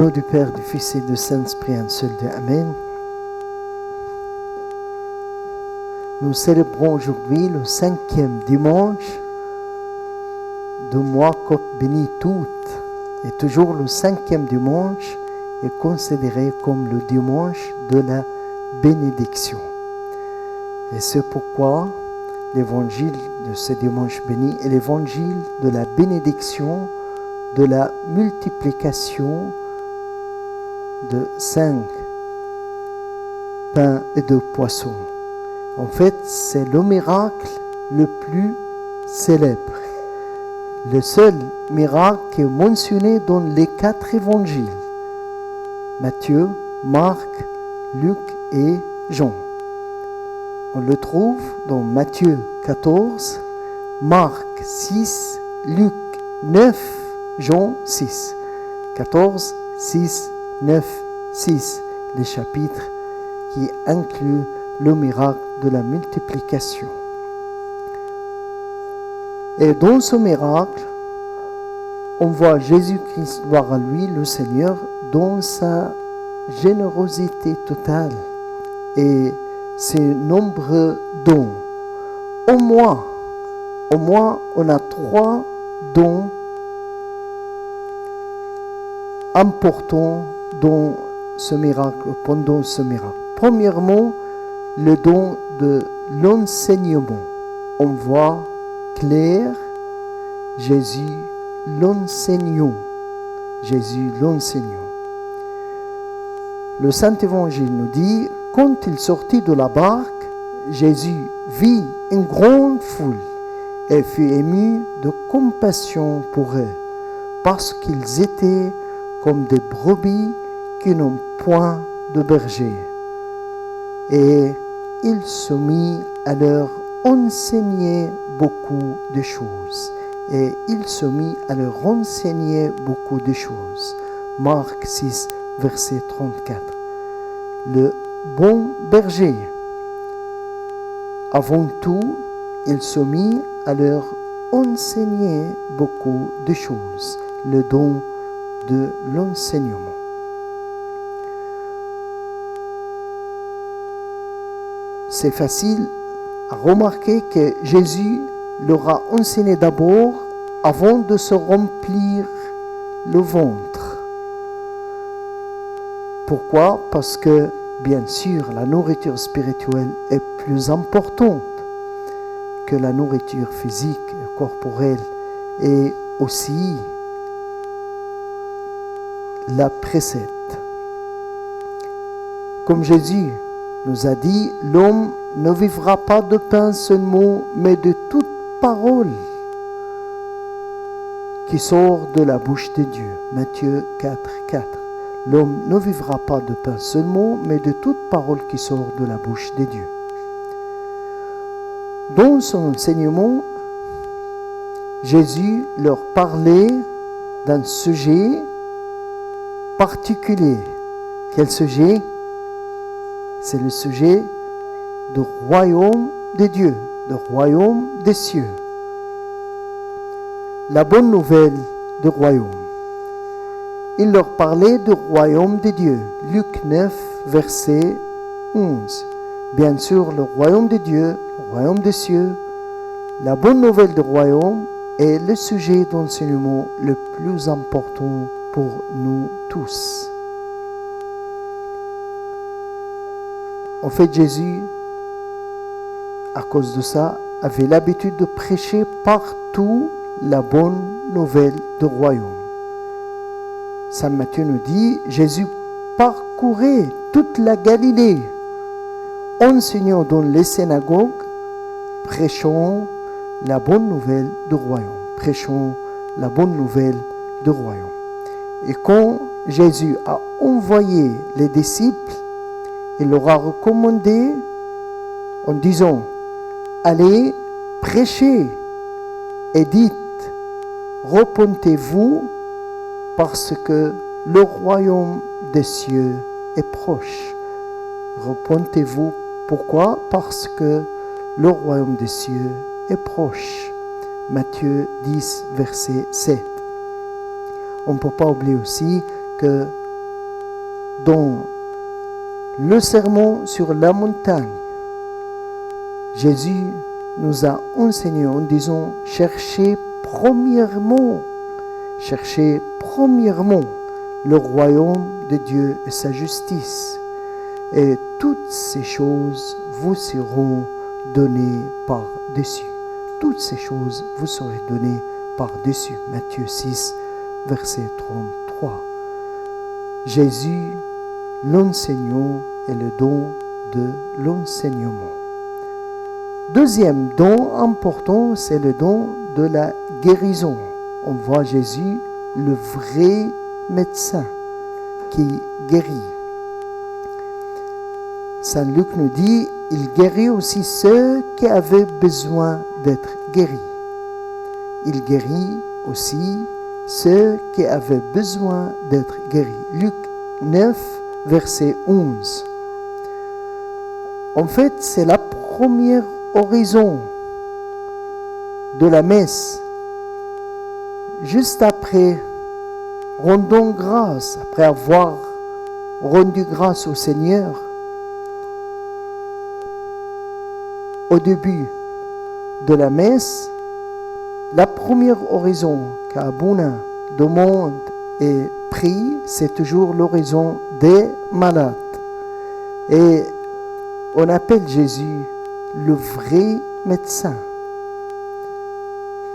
nom du Père, du Fils et du Saint-Esprit, un seul Dieu. Amen. Nous célébrons aujourd'hui le 5e dimanche du mois Cop béni tout. Et toujours le 5e dimanche est considéré comme le dimanche de la bénédiction. Et c'est pourquoi l'évangile de ce dimanche béni est l'évangile de la bénédiction, de la multiplication de 5 pains et 2 poissons. En fait, c'est le miracle le plus célèbre. Le seul miracle qui est mentionné dans les 4 évangiles. Matthieu, Marc, Luc et Jean. On le trouve dans Matthieu 14, Marc 6, Luc 9, Jean 6. 14, 6, 9, 6. Les chapitres qui incluent le miracle de la multiplication. Et dans ce miracle, on voit Jésus-Christ, gloire à lui, le Seigneur, dans sa générosité totale et ses nombreux dons. Au moins, on a 3 dons importants dans ce miracle, pendant ce miracle. Premièrement, le don de l'enseignement. On voit clair, Jésus l'enseignant. Jésus l'enseignant. Le Saint-Évangile nous dit, quand il sortit de la barque, Jésus vit une grande foule et fut ému de compassion pour eux, parce qu'ils étaient comme des brebis qui n'ont point de berger. Et il se mit à leur enseigner beaucoup de choses. Et il se mit à leur enseigner beaucoup de choses. Marc 6, verset 34. Le bon berger. Avant tout, il se mit à leur enseigner beaucoup de choses. Le don de l'enseignement. C'est facile à remarquer que Jésus leur a enseigné d'abord avant de se remplir le ventre. Pourquoi? Parce que, bien sûr, la nourriture spirituelle est plus importante que la nourriture physique et corporelle, et aussi la précède. Comme Jésus nous a dit, l'homme ne vivra pas de pain seulement, mais de toute parole qui sort de la bouche de Dieu. Matthieu 4, 4. L'homme ne vivra pas de pain seulement, mais de toute parole qui sort de la bouche de Dieu. Dans son enseignement, Jésus leur parlait d'un sujet particulier. Quel sujet? C'est le sujet du royaume de Dieu, du royaume des cieux. La bonne nouvelle du royaume. Il leur parlait du royaume de Dieu. Luc 9, verset 11. Bien sûr, le royaume de Dieu, le royaume des cieux, la bonne nouvelle du royaume est le sujet d'enseignement le plus important pour nous tous. En fait, Jésus, à cause de ça, avait l'habitude de prêcher partout la bonne nouvelle du royaume. Saint Matthieu nous dit, Jésus parcourait toute la Galilée, enseignant dans les synagogues, prêchant la bonne nouvelle du royaume. Prêchant la bonne nouvelle du royaume. Et quand Jésus a envoyé les disciples, il leur a recommandé en disant, allez prêcher et dites, repentez-vous parce que le royaume des cieux est proche. Repentez-vous, pourquoi? Parce que le royaume des cieux est proche. Matthieu 10, verset 7. On ne peut pas oublier aussi que dans le sermon sur la montagne, Jésus nous a enseigné en disant cherchez premièrement le royaume de Dieu et sa justice, et toutes ces choses vous seront données par-dessus. Toutes ces choses vous seront données par-dessus. Matthieu 6, verset 33. Jésus, l'enseignant, est le don de l'enseignement. Deuxième don important, c'est le don de la guérison. On voit Jésus, le vrai médecin qui guérit. Saint Luc nous dit, il guérit aussi ceux qui avaient besoin d'être guéris. Il guérit aussi ceux qui avaient besoin d'être guéris. Luc 9, verset 11. En fait, c'est la première oraison de la messe. Juste après, rendons grâce, après avoir rendu grâce au Seigneur, au début de la messe, la première oraison qu'Abouna demande et prie, c'est toujours l'oraison des malades. Et on appelle Jésus le vrai médecin.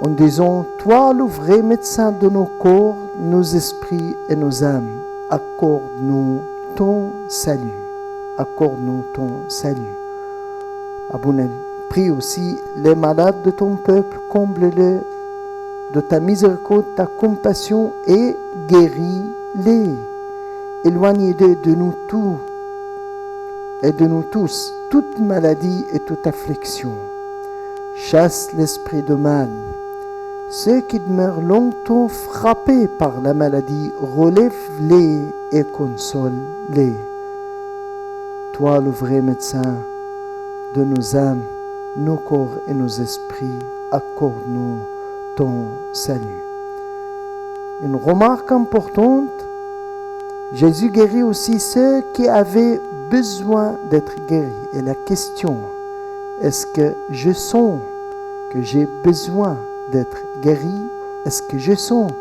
En disant, toi le vrai médecin de nos corps, nos esprits et nos âmes, accorde-nous ton salut. Accorde-nous ton salut. Abouna prie aussi les malades de ton peuple, comble-les de ta miséricorde, ta compassion et guéris-les. Éloignez-les de nous tous et de nous tous, toute maladie et toute affliction. Chasse l'esprit de mal. Ceux qui demeurent longtemps frappés par la maladie, relève-les et console-les. Toi, le vrai médecin de nos âmes, nos corps et nos esprits, accorde-nous ton salut. Une remarque importante, Jésus guérit aussi ceux qui avaient besoin d'être guéris. Et la question, est-ce que je sens que j'ai besoin d'être guéri? Est-ce que je sens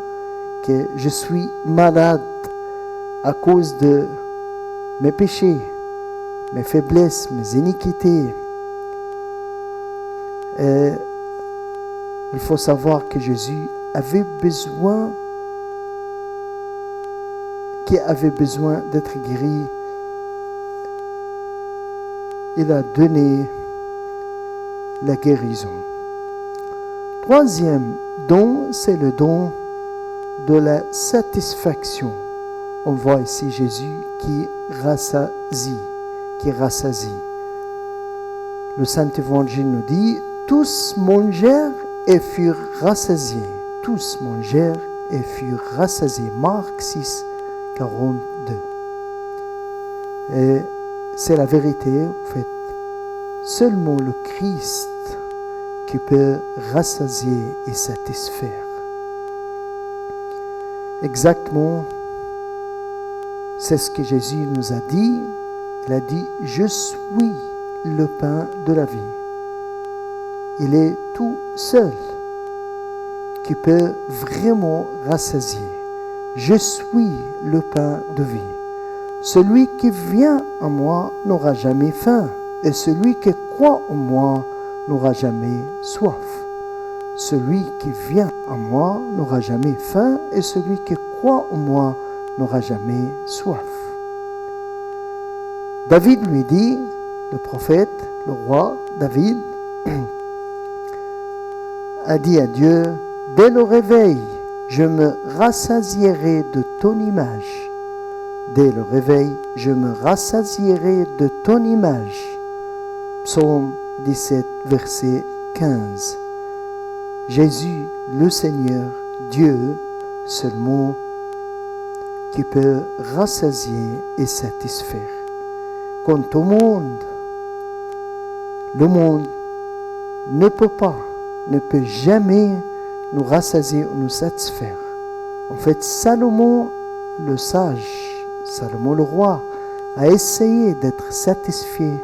que je suis malade à cause de mes péchés, mes faiblesses, mes iniquités? Et il faut savoir que Jésus avait besoin d'être guéri. Il a donné la guérison. Troisième don, c'est le don de la satisfaction. On voit ici Jésus qui rassasie. Le Saint-Évangile nous dit, tous mangèrent et furent rassasiés. Tous mangèrent et furent rassasiés. Marc 6, 42. Et c'est la vérité, en fait. Seulement le Christ qui peut rassasier et satisfaire. Exactement, c'est ce que Jésus nous a dit. Il a dit, je suis le pain de la vie. Il est tout seul qui peut vraiment rassasier. Je suis le pain de vie. Celui qui vient à moi n'aura jamais faim, et celui qui croit en moi n'aura jamais soif. Celui qui vient à moi n'aura jamais faim, et celui qui croit en moi n'aura jamais soif. David lui dit, le prophète, le roi David, a dit à Dieu, dès le réveil, je me rassasierai de ton image. Dès le réveil, je me rassasierai de ton image. Psaume 17, verset 15. Jésus, le Seigneur, Dieu, seulement, qui peut rassasier et satisfaire. Quant au monde, le monde ne peut jamais nous rassasier ou nous satisfaire. En fait, Salomon, le sage Salomon le roi a essayé d'être satisfait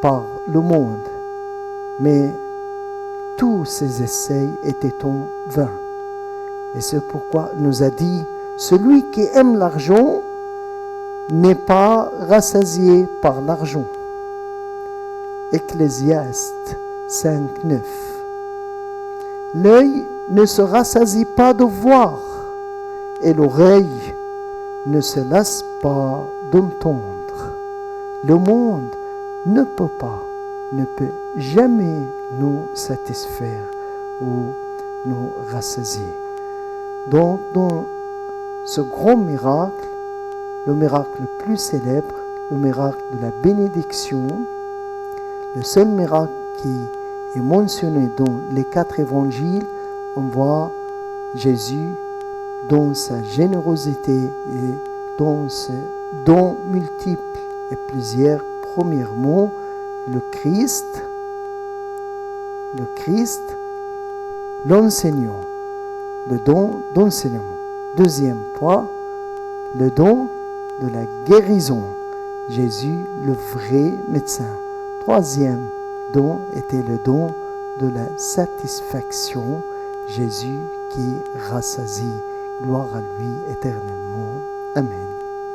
par le monde, mais tous ses essais étaient en vain. Et c'est pourquoi il nous a dit, celui qui aime l'argent n'est pas rassasié par l'argent. Ecclésiaste 5:9. L'œil ne se rassasie pas de voir, et l'oreille ne se lasse pas d'entendre. Le monde ne peut jamais nous satisfaire ou nous rassasier. Donc, dans ce grand miracle, le miracle le plus célèbre, le miracle de la bénédiction, le seul miracle qui est mentionné dans les 4 évangiles, on voit Jésus dans sa générosité et dans ses dons multiples et plusieurs. Premièrement, le Christ, l'enseignant, le don d'enseignement. Deuxième point, le don de la guérison. Jésus, le vrai médecin. Troisième don était le don de la satisfaction. Jésus qui rassasie. Gloire à lui éternellement. Amen.